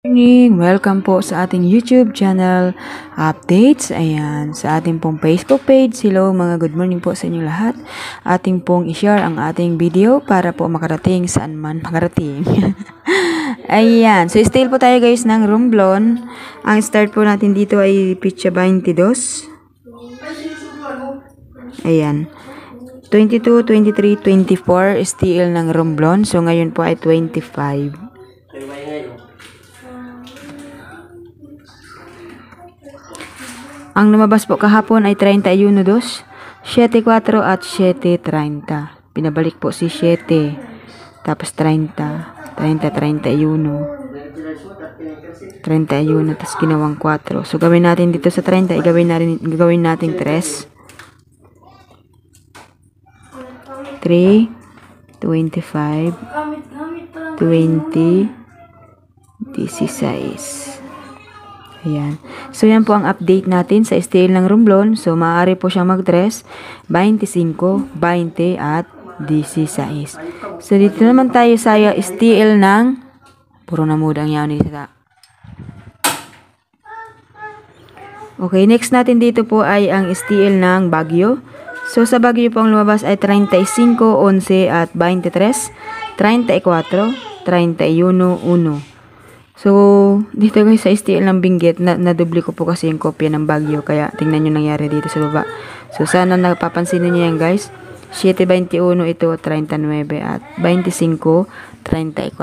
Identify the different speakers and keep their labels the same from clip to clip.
Speaker 1: Morning! Welcome po sa ating YouTube channel updates. Ayan, sa ating pong Facebook page. Hello mga good morning po sa inyo lahat. Ating pong i-share ang ating video para po makarating saan man makarating. Ayan, so still po tayo guys ng Romblon. Ang start po natin dito ay Pitsa 22. Ayan. 22, 23, 24 still ng Romblon. So ngayon po ay 25. Ang lumabas po kahapon ay 31, 2, 7, 4 at 7.30. Pinabalik po si 7. Tapos 30, 30, 31. 31, tapos ginawang 4. So gawin natin dito sa 30, gawin natin 3. 3, 25, 20, 16. Ayan. So, yan po ang update natin sa style ng Romblon. So, maaari po siyang mag-dress 25, 20, at 16. So, dito naman tayo sa style ng puro na mudang yan. Okay, next natin dito po ay ang style ng Baguio. So, sa Baguio po ang lumabas ay 35, 11, at 23, 34, 31, 1. So, dito guys sa style ng Benguet, nadubli ko po kasi yung kopya ng Baguio. Kaya, tingnan nyo nangyari dito sa baba. So, sana napapansin nyo yan guys. 7.21 ito, 39 at 25, 34.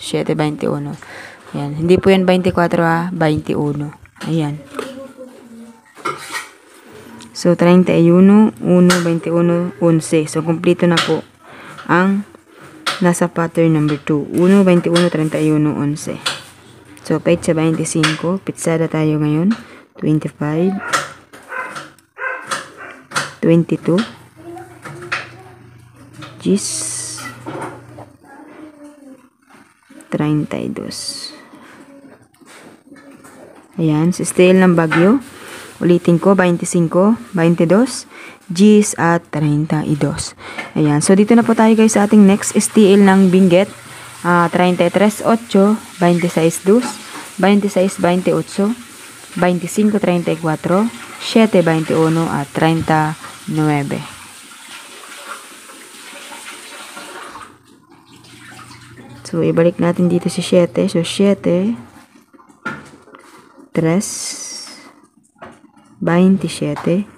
Speaker 1: 7.21. Ayan. Hindi po yan 24 21. Ayan. So, 31, 1, 21, 11. So, kumpleto na po ang nasa pattern number 2. 1, 21, 31, 11. So, petsa 25. Pitsada tayo ngayon. 25. 22. Gis. 32. Ayan. Sa style ng Baguio. Ulitin ko. 25, 22. Gis at 32. Ayan. So, dito na po tayo guys sa ating next style ng Benguet. 33, 8, 26, 2, 26, 28, 25, 34, 7, 21, at 39. So, ibalik natin dito si 7. So, 7, 3, 27,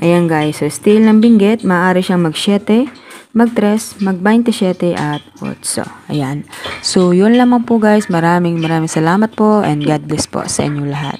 Speaker 1: ayan guys, so style ng Benguet, maaari siyang mag-7, mag-3, mag-27 at 8. Ayan. So, yun lamang po guys. Maraming salamat po and God bless po sa inyo lahat.